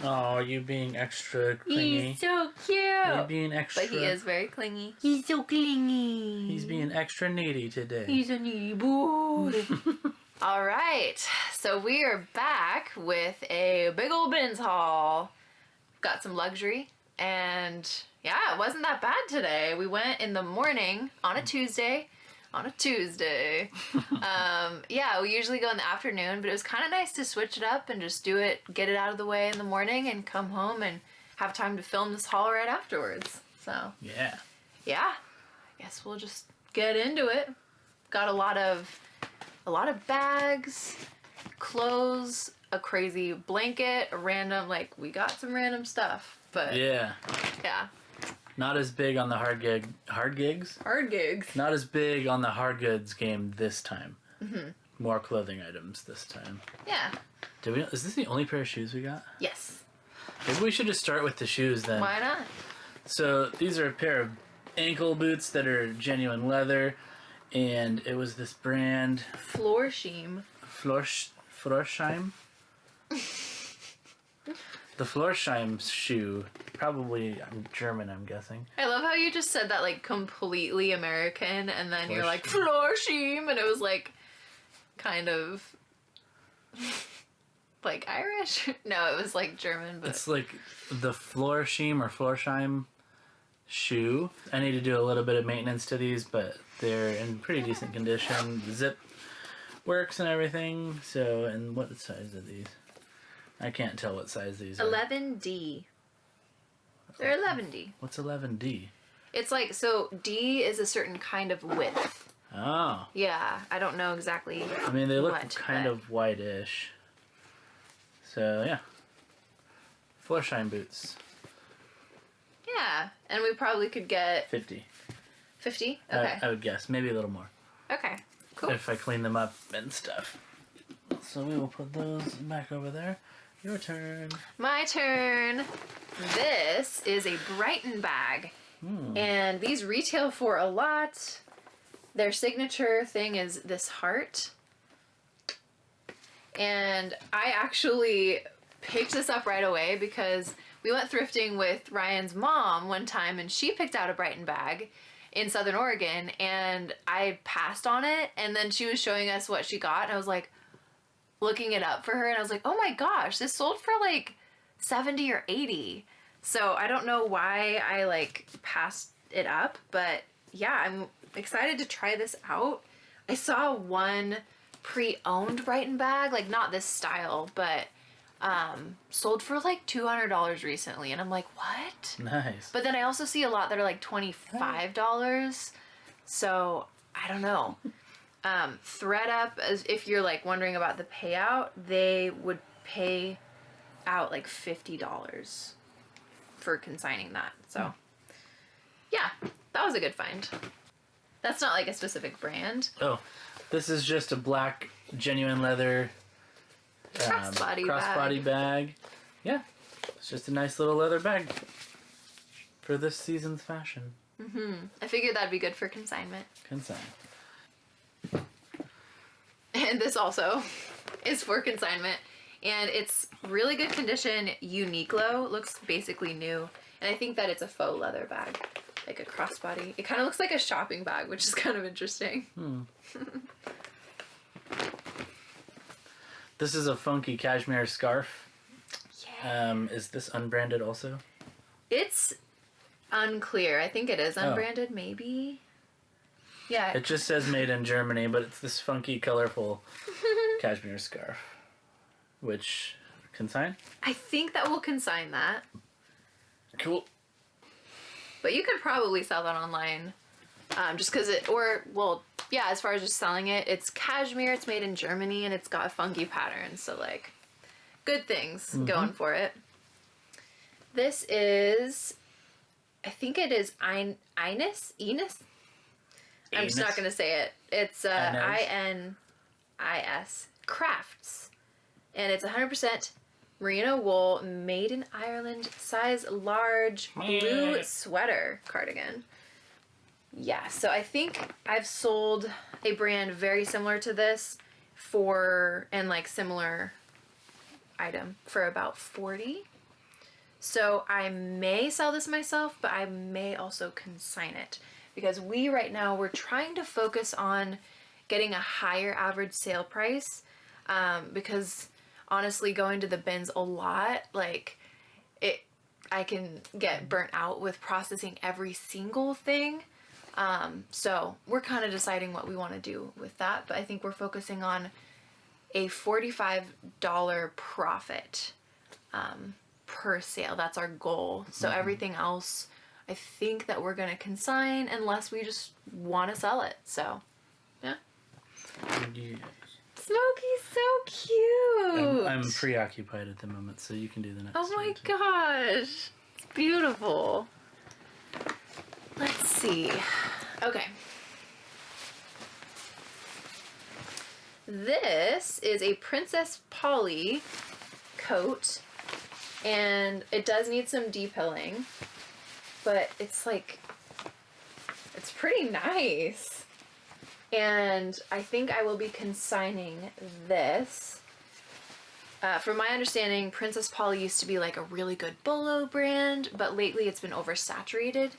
Oh, you being extra clingy. He's so cute. You're being extra. But he is very clingy. He's so clingy. He's being extra needy today. He's a needy boy. All right, so we are back with a big old BINS haul. Got some luxury, and yeah, it wasn't that bad today. We went in the morning on a Tuesday. Yeah, we usually go in the afternoon, but it was kind of nice to switch it up and just do it, get it out of the way in the morning and come home and have time to film this haul right afterwards. So yeah, I guess we'll just get into it. Got a lot of bags, clothes, a crazy blanket, a random, like, we got some random stuff, but yeah. Not as big on the hard gigs. Not as big on the hard goods game this time. Mm-hmm. More clothing items this time. Yeah. Is this the only pair of shoes we got? Yes. Maybe we should just start with the shoes then. Why not? So these are a pair of ankle boots that are genuine leather, and it was this brand Florsheim. Florsheim. The Florsheim shoe, probably German, I'm guessing. I love how you just said that like completely American, and then you're like Florsheim, and it was like kind of like Irish. No, it was like German, but it's like the Florsheim or Florsheim shoe. I need to do a little bit of maintenance to these, but they're in pretty decent condition. The zip works and everything. So, and what size are these? I can't tell what size these are. 11D. They're 11D. What's 11D? It's like, so D is a certain kind of width. Oh. Yeah, I don't know exactly. I mean, they look kind of whitish. So, yeah. Florsheim boots. Yeah, and we probably could get 50. 50? Okay. I would guess. Maybe a little more. Okay, cool. If I clean them up and stuff. So we will put those back over there. Your turn. My turn. This is a Brighton bag. And these retail for a lot. Their signature thing is this heart. And I actually picked this up right away because we went thrifting with Ryan's mom one time, and she picked out a Brighton bag in Southern Oregon, and I passed on it, and then she was showing us what she got, and I was like looking it up for her, and I was like, oh my gosh, this sold for like 70 or 80. So I don't know why I like passed it up, but yeah, I'm excited to try this out. I saw one pre-owned Brighton bag, like not this style, but sold for like $200 recently, and I'm like, what? Nice. But then I also see a lot that are like $25, so I don't know. thredup, as if you're like wondering about the payout, they would pay out like $50 for consigning that. So yeah, that was a good find. That's not like a specific brand. Oh, this is just a black genuine leather crossbody bag. Yeah, it's just a nice little leather bag for this season's fashion. I figured that'd be good for consignment. Consign. And this also is for consignment, and it's really good condition. Uniqlo, looks basically new, and I think that it's a faux leather bag, like a crossbody. It kind of looks like a shopping bag, which is kind of interesting. This is a funky cashmere scarf. Yeah. Is this unbranded also? It's unclear. I think it is unbranded, maybe. Yeah. It just says made in Germany, but it's this funky, colorful cashmere scarf. Which, consign? I think that we'll consign that. Cool. But you could probably sell that online. Just because yeah, as far as just selling it, it's cashmere, it's made in Germany, and it's got funky patterns. So, like, good things going for it. This is, I think it is Enis? I'm just not going to say it. It's INIS. Crafts. And it's 100% merino wool, made in Ireland, size large, blue sweater cardigan. Yeah, so I think I've sold a brand very similar to this and like similar item for about 40. So I may sell this myself, but I may also consign it. Because right now, we're trying to focus on getting a higher average sale price. Because honestly, going to the bins a lot, like, I can get burnt out with processing every single thing. So we're kind of deciding what we want to do with that. But I think we're focusing on a $45 profit per sale. That's our goal. So everything else, I think that we're going to consign unless we just want to sell it. So, yeah. Smokey's so cute. I'm preoccupied at the moment, so you can do the next one. Oh my gosh. It's beautiful. Let's see. Okay. This is a Princess Polly coat, and it does need some depilling, but it's pretty nice. And I think I will be consigning this. From my understanding, Princess Polly used to be like a really good bolo brand, but lately it's been oversaturated,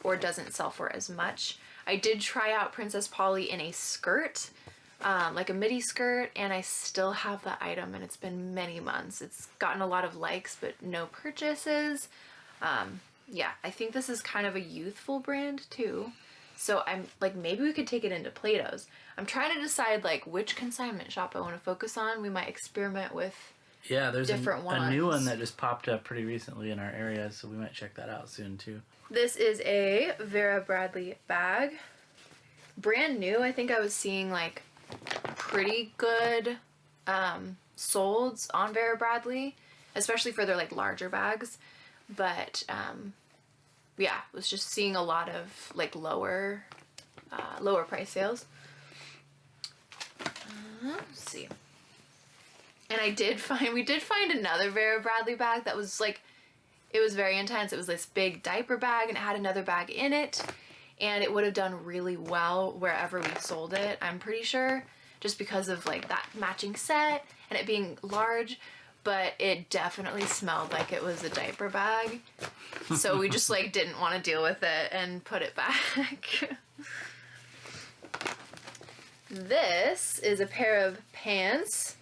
or doesn't sell for as much. I did try out Princess Polly in a skirt, like a midi skirt, and I still have that item, and it's been many months. It's gotten a lot of likes, but no purchases. Yeah, I think this is kind of a youthful brand too. So I'm like, maybe we could take it into Plato's. I'm trying to decide like which consignment shop I want to focus on. We might experiment with there's different a new one that just popped up pretty recently in our area, so we might check that out soon too. This is a Vera Bradley bag. Brand new. I think I was seeing like pretty good solds on Vera Bradley, especially for their like larger bags. But yeah, was just seeing a lot of like lower price sales. Let's see. And we did find another Vera Bradley bag that was like, it was very intense. It was this big diaper bag, and it had another bag in it, and it would have done really well wherever we sold it, I'm pretty sure, just because of like that matching set and it being large. But it definitely smelled like it was a diaper bag. So we just like didn't want to deal with it and put it back. This is a pair of pants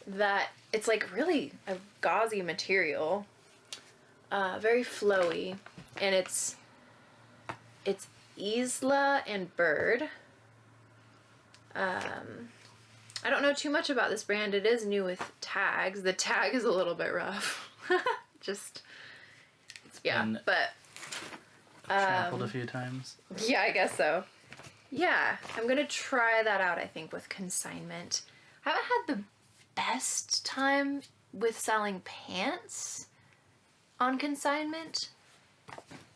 that it's like really a gauzy material. Very flowy. And it's Isla and Bird. I don't know too much about this brand. It is new with tags. The tag is a little bit rough. But trampled a few times. Yeah, I guess so. Yeah, I'm gonna try that out, I think, with consignment. I haven't had the best time with selling pants on consignment,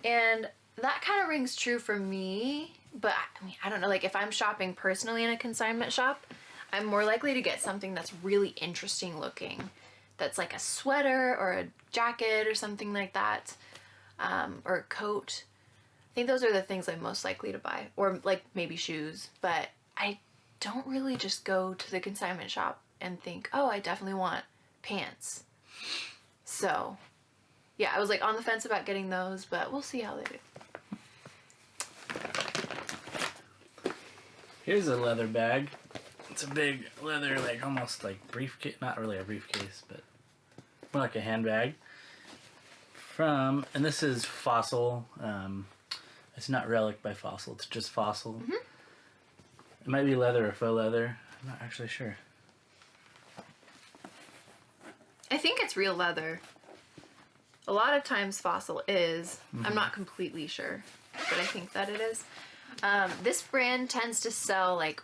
and that kind of rings true for me. But I mean, I don't know, like if I'm shopping personally in a consignment shop, I'm more likely to get something that's really interesting looking. That's like a sweater or a jacket or something like that. Or a coat. I think those are the things I'm most likely to buy. Or like maybe shoes. But I don't really just go to the consignment shop and think, oh, I definitely want pants. So, yeah, I was like on the fence about getting those, but we'll see how they do. Here's a leather bag. It's a big leather, like almost like briefcase, not really a briefcase, but more like a handbag. And this is Fossil. It's not Relic by Fossil, it's just Fossil. Mm-hmm. It might be leather or faux leather. I'm not actually sure. I think it's real leather. A lot of times Fossil is. Mm-hmm. I'm not completely sure, but I think that it is. This brand tends to sell like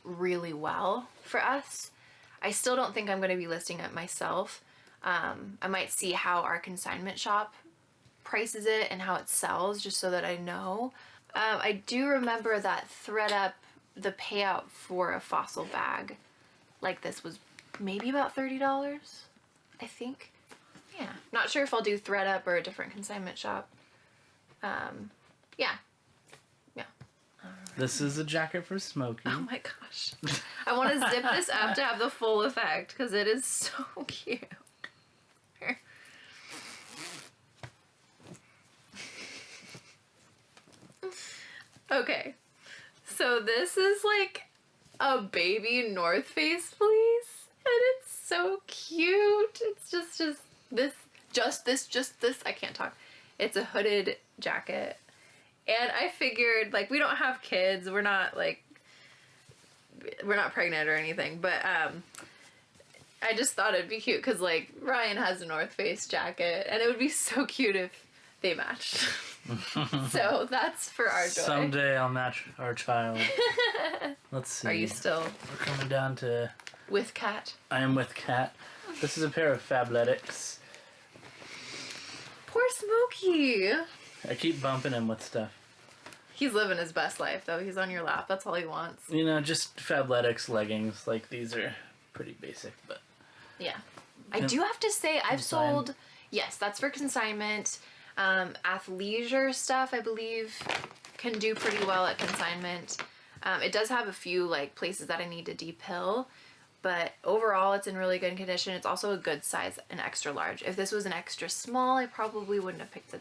really well for us. I still don't think I'm going to be listing it myself. I might see how our consignment shop prices it and how it sells, just so that I know. I do remember that thredup, the payout for a Fossil bag like this was maybe about $30, I think. Yeah, not sure if I'll do thredup or a different consignment shop. Yeah. This is a jacket for Smokey. Oh my gosh. I want to zip this up to have the full effect because it is so cute. Okay. So this is like a baby North Face fleece. And it's so cute. It's just this. I can't talk. It's a hooded jacket. And I figured, like, we don't have kids. We're not pregnant or anything. But I just thought it'd be cute because, like, Ryan has a North Face jacket. And it would be so cute if they matched. So that's for our joy. Someday I'll match our child. Let's see. Are you still We're coming down to... with Kat? I am with Kat. This is a pair of Fabletics. Poor Smokey. I keep bumping him with stuff. He's living his best life, though. He's on your lap. That's all he wants. You know, just Fabletics leggings. Like, these are pretty basic, but... Yeah. I do have to say, I've sold... Yes, that's for consignment. Athleisure stuff, I believe, can do pretty well at consignment. It does have a few, like, places that I need to depill. But overall, it's in really good condition. It's also a good size, an extra large. If this was an extra small, I probably wouldn't have picked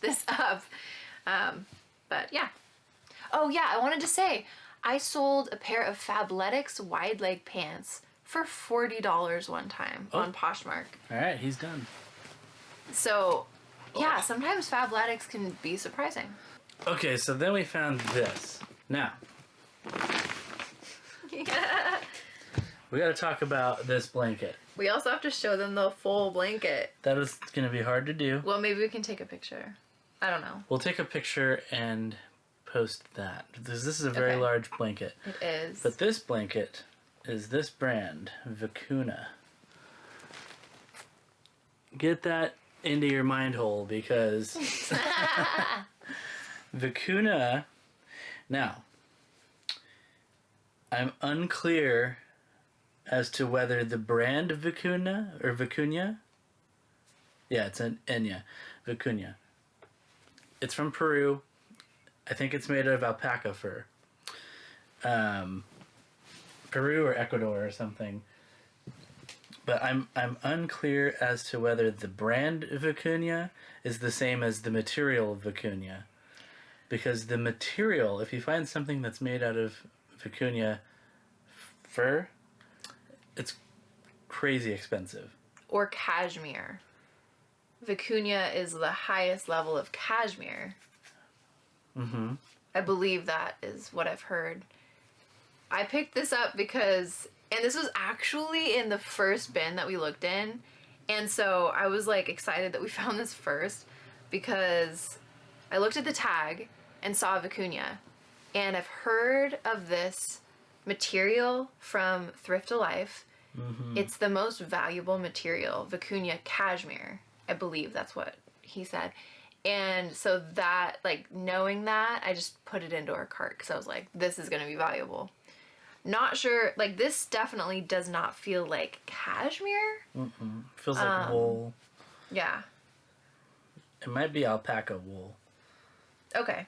this up. But yeah. Oh yeah, I wanted to say, I sold a pair of Fabletics wide leg pants for $40 one time on Poshmark. All right, he's done. So, yeah, sometimes Fabletics can be surprising. Okay, so then we found this. Now, we got to talk about this blanket. We also have to show them the full blanket. That is going to be hard to do. Well, maybe we can take a picture. I don't know. We'll take a picture and post that. This is a very large blanket. It is. But this blanket is this brand, Vacuna. Get that into your mind hole because Vacuna. Now, I'm unclear as to whether the brand Vacuna or Vacuna. Yeah, it's an Enya. Vacuna. It's from Peru. I think it's made out of alpaca fur. Peru or Ecuador or something. But I'm unclear as to whether the brand Vacuna is the same as the material of Vacuna. Because the material, if you find something that's made out of Vacuna fur, it's crazy expensive. Or cashmere. Vacuna is the highest level of cashmere. Mm-hmm. I believe that is what I've heard. I picked this up because, and this was actually in the first bin that we looked in, and so I was like excited that we found this first because I looked at the tag and saw Vacuna, and I've heard of this material from Thrift to Life. Mm-hmm. It's the most valuable material, Vacuna cashmere. I believe that's what he said. And so that, like, knowing that, I just put it into our cart because I was like, this is going to be valuable. Not sure, like, this definitely does not feel like cashmere. Mm-mm. Feels like wool. Yeah. It might be alpaca wool. Okay.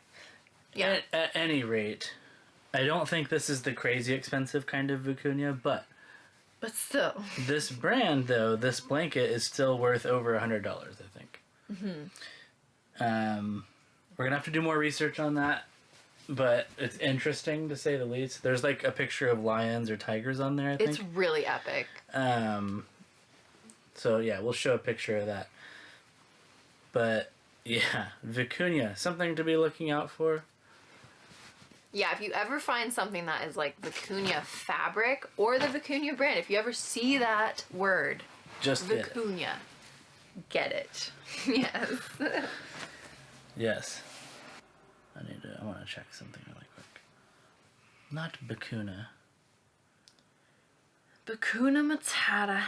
Yeah. At any rate, I don't think this is the crazy expensive kind of Vacuna, but still. This brand, though, this blanket is still worth over $100, I think. Mm-hmm. We're going to have to do more research on that, but it's interesting to say the least. There's like a picture of lions or tigers on there, I think. It's really epic. So yeah, we'll show a picture of that. But yeah, Vacuna, something to be looking out for. Yeah, if you ever find something that is like Vacuna fabric or the Vacuna brand, if you ever see that word, just Vacuna, get it. Yes. Yes. I want to check something really quick. Not Vacuna. Vacuna Matata.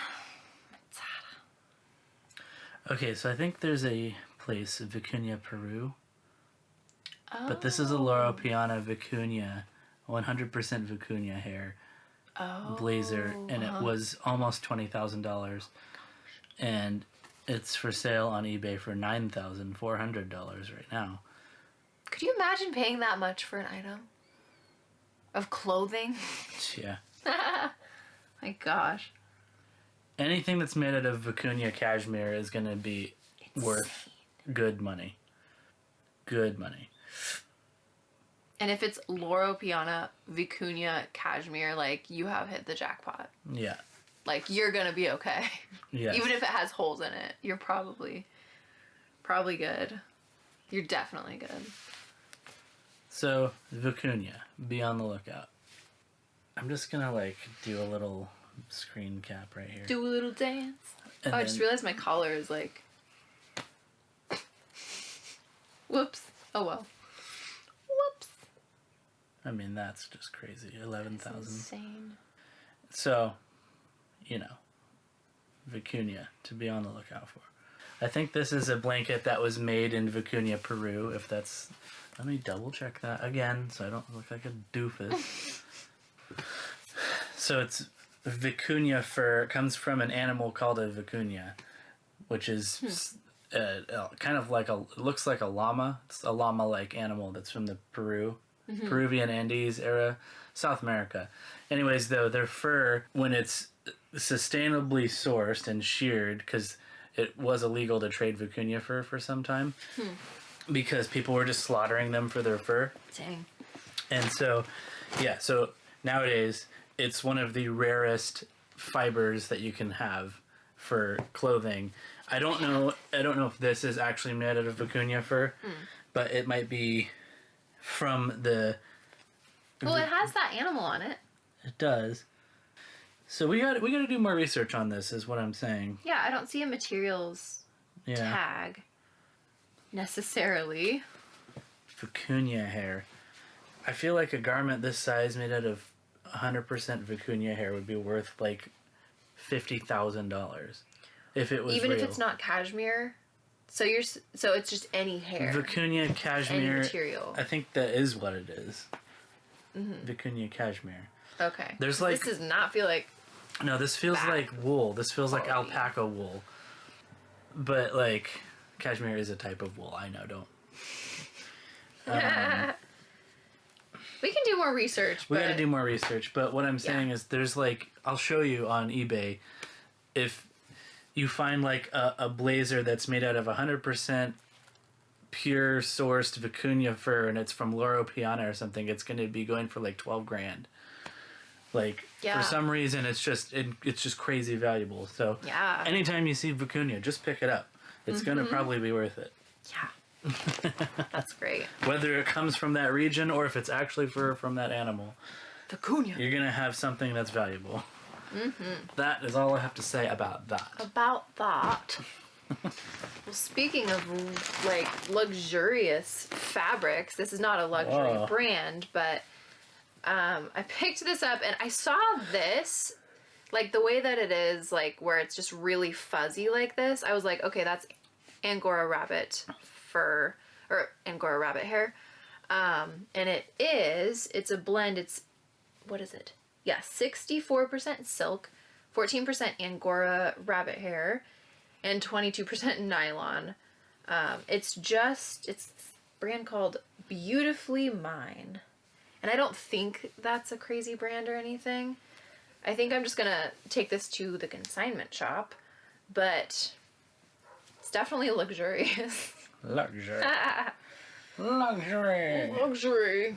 Okay, so I think there's a place, Vacuna, Peru. Oh. But this is a Loro Piana Vacuna, 100% Vacuna hair blazer, and it was almost $20,000. And it's for sale on eBay for $9,400 right now. Could you imagine paying that much for an item of clothing? Yeah. My gosh. Anything that's made out of Vacuna cashmere is going to be worth good money. Good money. And if it's Loro Piana, Vicuña, Cashmere, like, you have hit the jackpot. Yeah. Like, you're gonna be okay. Yes. Even if it has holes in it, you're probably good. You're definitely good. So, Vacuna, be on the lookout. I'm just gonna, like, do a little screen cap right here. Do a little dance. And I just realized my collar is, like... Whoops. Oh, well. Whoops. I mean, that's just crazy. 11,000. Insane. So, you know, Vicuña to be on the lookout for. I think this is a blanket that was made in Vicuña, Peru, if that's... Let me double check that again so I don't look like a doofus. So it's Vicuña fur. It comes from an animal called a vicuña, which is kind of like it looks like a llama. It's a llama-like animal that's from the Peruvian Andes era, South America. Anyways, though, their fur, when it's sustainably sourced and sheared, because it was illegal to trade vicuña fur for some time, because people were just slaughtering them for their fur. Dang. And so, yeah, so nowadays, it's one of the rarest fibers that you can have for clothing. I don't know if this is actually made out of vicuña fur, but it might be from the... Well, it has that animal on it. It does. So we got to do more research on this, is what I'm saying. Yeah, I don't see a materials tag necessarily. Vicuña hair. I feel like a garment this size made out of 100% vicuña hair would be worth like $50,000 if it was even real. if it's not cashmere. So it's just any hair. Vicuña cashmere. Any material. I think that is what it is. Vicuña cashmere. Okay. There's like this does not feel like. No, this feels like wool. This feels like quality. alpaca wool. But like cashmere is a type of wool. I know. Don't. We can do more research. We got to do more research. But what I'm saying is, there's like, I'll show you on eBay, if you find like a blazer that's made out of 100% pure sourced vicuña fur and it's from Loro Piana or something, it's going to be going for like 12 grand. Like, for some reason, it's just crazy valuable. So anytime you see vicuña, just pick it up. It's going to probably be worth it. Yeah. That's great. Whether it comes from that region or if it's actually fur from that animal, vicuña, you're going to have something that's valuable. That is all I have to say about that. About that. Well, speaking of like luxurious fabrics, this is not a luxury brand, but I picked this up and I saw this, like the way that it is, like where it's just really fuzzy like this. I was like, okay, that's angora rabbit fur or angora rabbit hair. And it's a blend. What is it? Yeah, 64% silk, 14% angora rabbit hair, and 22% nylon. It's a brand called Beautifully Mine. And I don't think that's a crazy brand or anything. I think I'm just gonna take this to the consignment shop, but it's definitely luxurious. Luxury. Luxury. Luxury.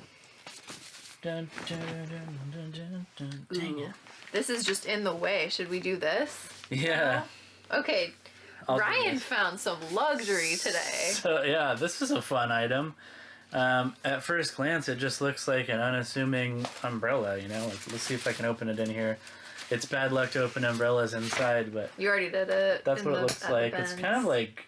Dun, dun, dun, dun, dun, dun. Dang it. This is just in the way. Should we do this? Yeah. Okay. Ryan found some luxury today. So yeah, this is a fun item. At first glance, it just looks like an unassuming umbrella, you know? Like, let's see if I can open it in here. It's bad luck to open umbrellas inside, but... You already did it. That's what it looks like. It's kind of like...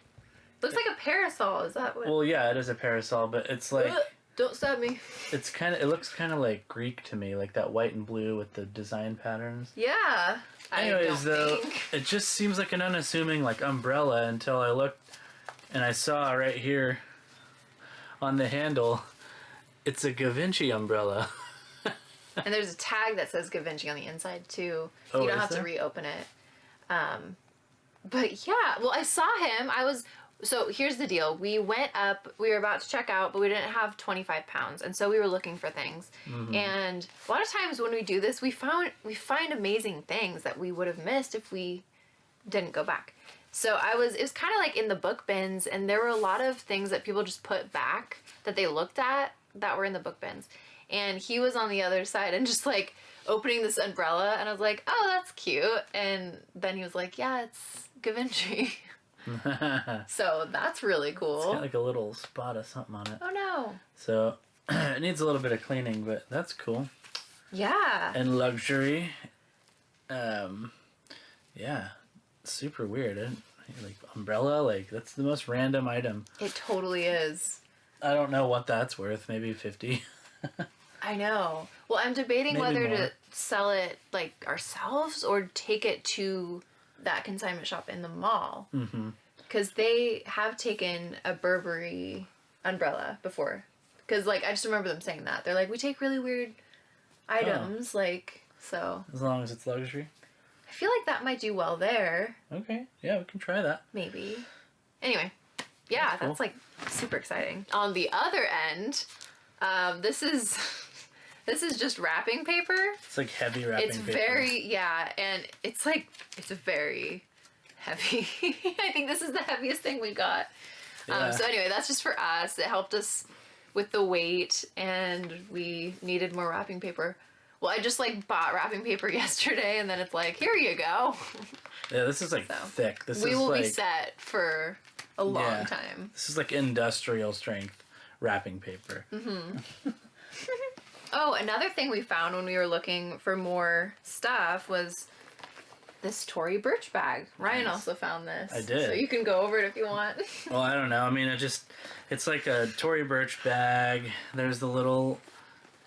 Looks like a parasol, is that what... Well, yeah, it is a parasol, but it's like... Don't stab me. It looks kind of like Greek to me, like that white and blue with the design patterns. Yeah. Anyways, though, it just seems like an unassuming, like, umbrella until I looked and I saw right here on the handle, it's a gavinchy umbrella. And there's a tag that says gavinchy on the inside, too. Oh, you don't have to reopen it. But, yeah. Well, I saw him. So here's the deal. We went up, we were about to check out, but we didn't have 25 pounds. And so we were looking for things. And a lot of times when we do this, we find amazing things that we would have missed if we didn't go back. So it was kind of like in the book bins, and there were a lot of things that people just put back that they looked at that were in the book bins. And he was on the other side and just like opening this umbrella, and I was like, oh, that's cute. And then he was like, yeah, it's gavinchy. So that's really cool. It's got like a little spot of something on it. Oh no. So it needs a little bit of cleaning, but that's cool. Yeah. And luxury. Yeah. Super weird. Like umbrella, like that's the most random item. It totally is. I don't know what that's worth. Maybe 50. I know. Well, I'm debating Maybe whether more. to sell it like ourselves or take it to that consignment shop in the mall. Mm-hmm. Because they have taken a Burberry umbrella before. Because like I just remember them saying that. They're like, we take really weird items, like, so. As long as it's luxury. I feel like that might do well there. Okay. Yeah, we can try that. Maybe. Anyway. Yeah, Cool. that's like super exciting. On the other end, this is just wrapping paper. It's like heavy wrapping It's paper. very, yeah, and it's very heavy. I think this is the heaviest thing we got. Yeah. So anyway, that's just for us. It helped us with the weight, and we needed more wrapping paper. Well, I just like bought wrapping paper yesterday, and then it's like, here you go. Yeah, this is like So, thick. This we is will like, be set for a long Yeah. time. This is like industrial strength wrapping paper. Oh, another thing we found when we were looking for more stuff was this Tory Burch bag. Ryan Nice. also found this. I did. So you can go over it if you want. Well, I don't know. I mean, it's like a Tory Burch bag. There's the little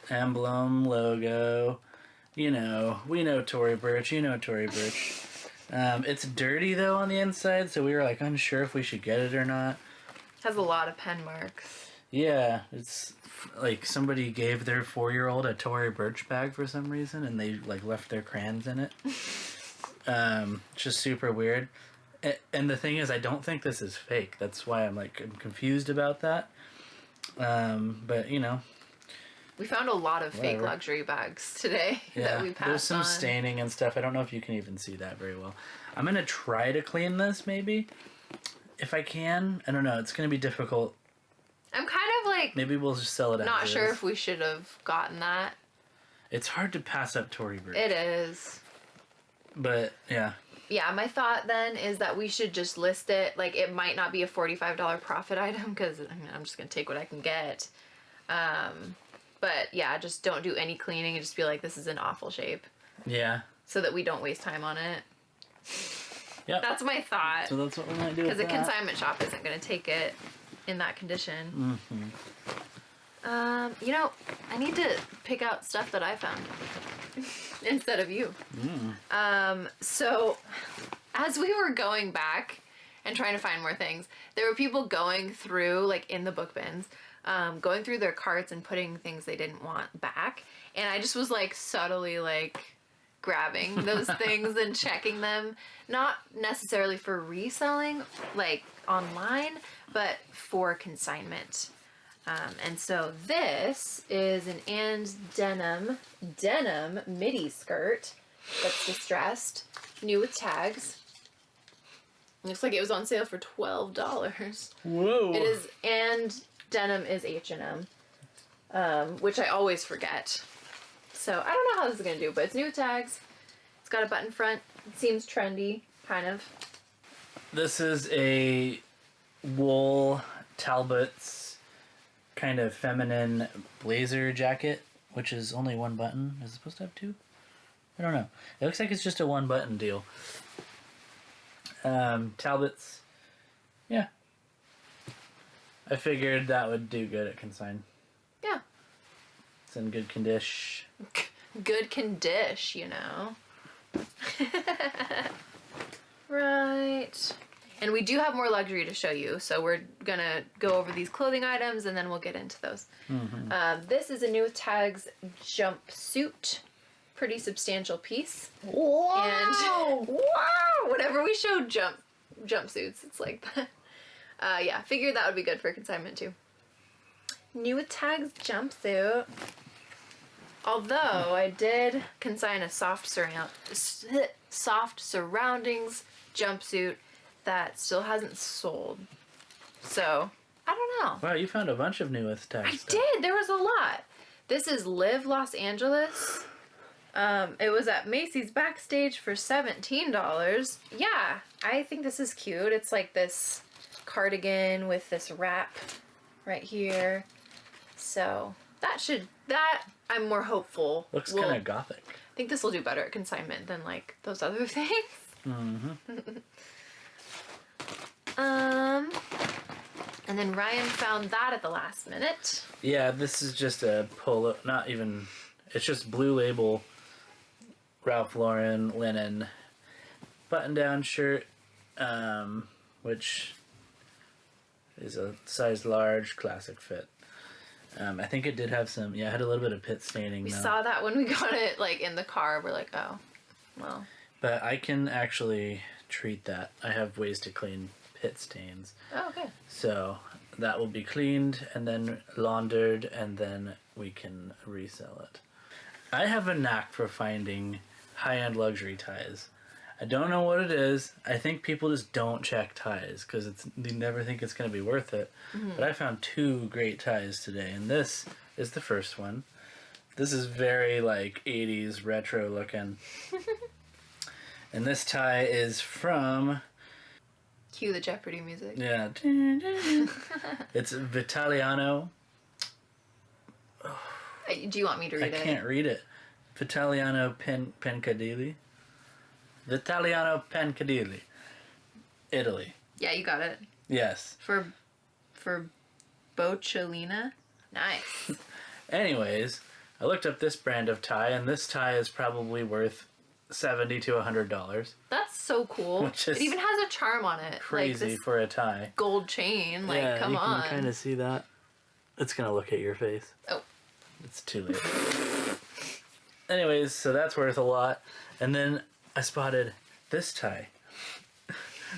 emblem logo. You know, we know Tory Burch. You know Tory Burch. It's dirty though on the inside, so we were like unsure if we should get it or not. Has a lot of pen marks. Yeah, it's like somebody gave their 4-year-old a Tory Burch bag for some reason, and they like left their crayons in it. It's just super weird. And the thing is, I don't think this is fake. That's why I'm confused about that. But you know, We found a lot of fake Whatever. luxury bags today yeah, that we passed there's some on. staining and stuff. I don't know if you can even see that very well. I'm gonna try to clean this maybe, if I can. I don't know. It's gonna be difficult. I'm kind of like Maybe we'll just sell it. not as sure is. if we should have gotten that. It's hard to pass up Tory Burch. It is. But yeah. Yeah, my thought then is that we should just list it. Like, it might not be a $45 profit item because I'm just going to take what I can get. But yeah, just don't do any cleaning and just be like, this is in awful shape. Yeah. So that we don't waste time on it. Yep. That's my thought. So that's what we might do. Because With a that. consignment shop isn't going to take it in that condition. Mm-hmm. You know, I need to pick out stuff that I found instead of you. So as we were going back and trying to find more things, there were people going through, like in the book bins, going through their carts and putting things they didn't want back. And I just was like subtly like grabbing those things and checking them, not necessarily for reselling like online, but for consignment. And so this is an Ann's denim midi skirt that's distressed, new with tags. Looks like it was on sale for $12. Whoa. It is, and denim is H&M, which I always forget. So I don't know how this is gonna do, but it's new with tags. It's got a button front. It seems trendy, kind of. This is a wool Talbot's kind of feminine blazer jacket, which is only one button. Is it supposed to have two? I don't know. It looks like it's just a one button deal. Talbot's. Yeah. I figured that would do good at consign. Yeah. It's in good condition. Good condish, you know. Right. And we do have more luxury to show you, so we're gonna go over these clothing items and then we'll get into those. This is a new with tags jumpsuit. Pretty substantial piece. Wow! And wow! Whenever we show jumpsuits, it's like that. Yeah, figured that would be good for consignment too. New with tags jumpsuit. Although I did consign a soft surroundings jumpsuit that still hasn't sold. So, I don't know. Wow, you found a bunch of new tag I stuff. did. There was a lot. This is Live Los Angeles. It was at Macy's Backstage for $17. Yeah, I think this is cute. It's like this cardigan with this wrap right here. So that I'm more hopeful. Looks kind of gothic. I think this will do better at consignment than like those other things. Mm-hmm. And then Ryan found that at the last minute. Yeah, this is just a polo, not even, it's just Blue Label Ralph Lauren linen button-down shirt, which is a size large, classic fit. I think it did have some, it had a little bit of pit staining. We saw that when we got it, like, in the car. We're like, oh, well. But I can actually treat that. I have ways to clean pit stains. Oh, okay. So that will be cleaned and then laundered, and then we can resell it. I have a knack for finding high-end luxury ties. I don't know what it is. I think people just don't check ties because they never think it's going to be worth it. Mm-hmm. But I found 2 great ties today, and this is the first one. This is very like 80s retro looking. And this tie is from... Cue the Jeopardy music. Yeah. It's Vitaliano. Do you want me to read it? I can't read it. Vitaliano Pencadilli. Vitaliano Pencadilli. Italy. Yeah, you got it. Yes. For Bocciolina. Nice. Anyways, I looked up this brand of tie, and this tie is probably worth $70 to $100. That's so cool. Which is it even has a charm on it. Crazy like this for a tie. gold chain. Like, come on. You can kind of see that. It's going to look at your face. Oh. It's too late. Anyways, so that's worth a lot. And then I spotted this tie,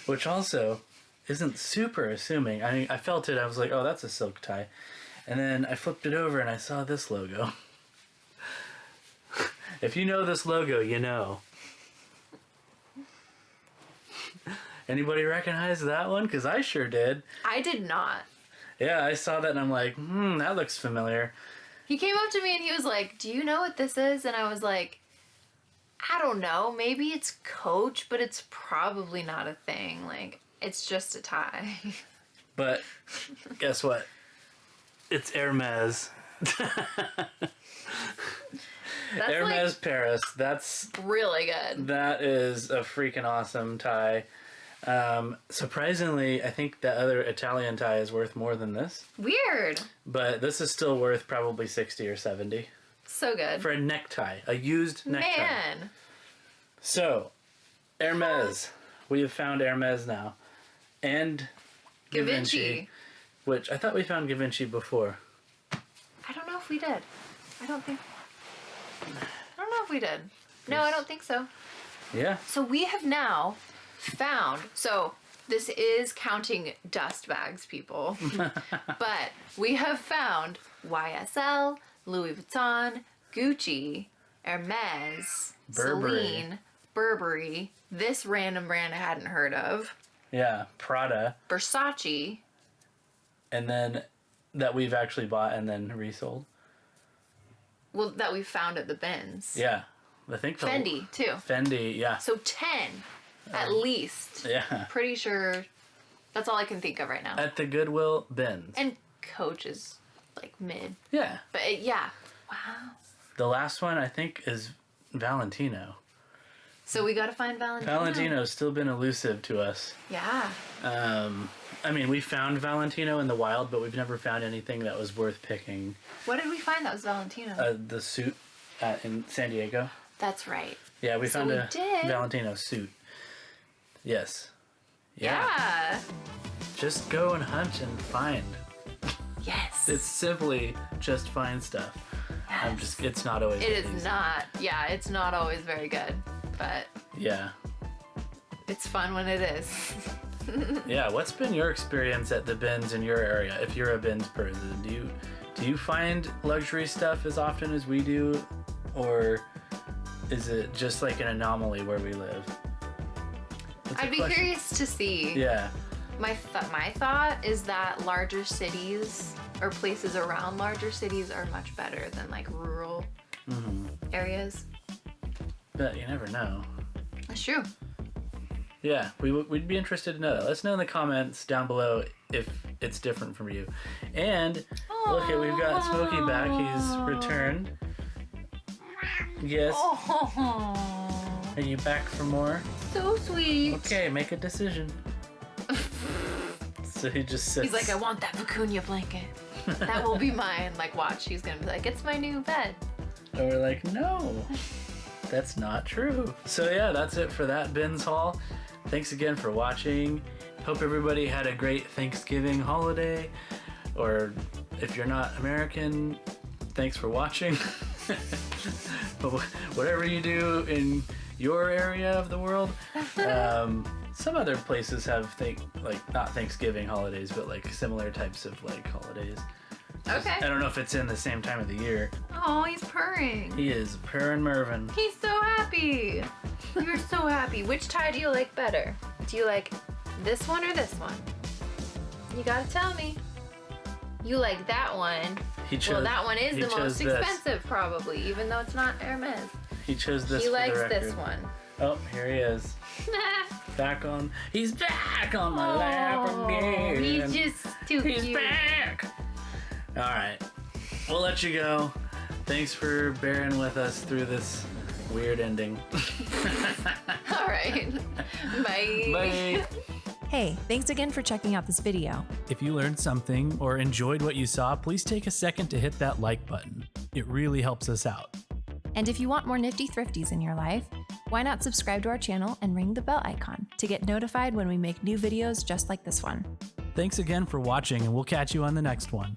which also isn't super assuming. I mean, I felt it. I was like, oh, that's a silk tie. And then I flipped it over and I saw this logo. If you know this logo, you know. Anybody recognize that one? Because I sure did. I did not. Yeah, I saw that and I'm like, that looks familiar. He came up to me and he was like, do you know what this is? And I was like, I don't know. Maybe it's Coach, but it's probably not a thing. Like, it's just a tie. But guess what? It's Hermes. Hermes, like, Paris. That's really good. That is a freaking awesome tie. Surprisingly, I think the other Italian tie is worth more than this. Weird. But this is still worth probably 60 or 70. So good. For a necktie. A used necktie. Man. So, Hermes. We have found Hermes now. And gavinchy. Which I thought we found gavinchy before. I don't know if we did. I don't know if we did. No, I don't think so. Yeah. So we have now found, so this is counting dust bags, people, but we have found YSL, Louis Vuitton, Gucci, Hermes, Celine, Burberry, this random brand I hadn't heard of. Yeah, Prada. Versace. And then that we've actually bought and then resold. Well, that we found at the BINS. Yeah. I think Fendi, too. Fendi, yeah. So 10, at least. Yeah. Pretty sure that's all I can think of right now. At the Goodwill BINS. And Coach is, like, mid. Yeah. But, yeah. Wow. The last one, I think, is Valentino. So we gotta find Valentino. Valentino's still been elusive to us. Yeah. I mean, we found Valentino in the wild, but we've never found anything that was worth picking. What did we find that was Valentino? The suit in San Diego. That's right. Yeah, we found a Valentino suit. Yes. Yeah. Just go and hunt and find. Yes. It's simply just find stuff. Yes. It's not always. It is not. Yeah, it's not always very good, but. Yeah. It's fun when it is. Yeah, what's been your experience at the BINS in your area? If you're a BINS person, do you find luxury stuff as often as we do, or is it just like an anomaly where we live? I'd be curious to see. Yeah. My thought is that larger cities or places around larger cities are much better than like rural areas. But you never know. That's true. Yeah, we'd be interested to know that. Let us know in the comments down below if it's different from you. And look, we've got Smokey back. He's returned. Yes. Are you back for more? So sweet. Okay, make a decision. So he just sits. He's like, I want that vacuna blanket. That will be mine. Like, watch. He's gonna be like, it's my new bed. And we're like, no, that's not true. So yeah, that's it for that BINS haul. Thanks again for watching. Hope everybody had a great Thanksgiving holiday. Or if you're not American, thanks for watching. But whatever you do in your area of the world, some other places have not Thanksgiving holidays, but like similar types of like holidays. Okay. I don't know if it's in the same time of the year. Oh, he's purring. He is purring Mervin. He's so happy. You're so happy. Which tie do you like better? Do you like this one or this one? You gotta tell me. You like that one. Well, that one is the most expensive, probably, even though it's not Hermes. He chose this. He for likes the record. this one. Oh, here he is. He's back on my lap again. He's just too cute. He's back. All right, we'll let you go. Thanks for bearing with us through this weird ending. All right. Bye. Bye. Hey, thanks again for checking out this video. If you learned something or enjoyed what you saw, please take a second to hit that like button. It really helps us out. And if you want more nifty thrifties in your life, why not subscribe to our channel and ring the bell icon to get notified when we make new videos just like this one. Thanks again for watching, and we'll catch you on the next one.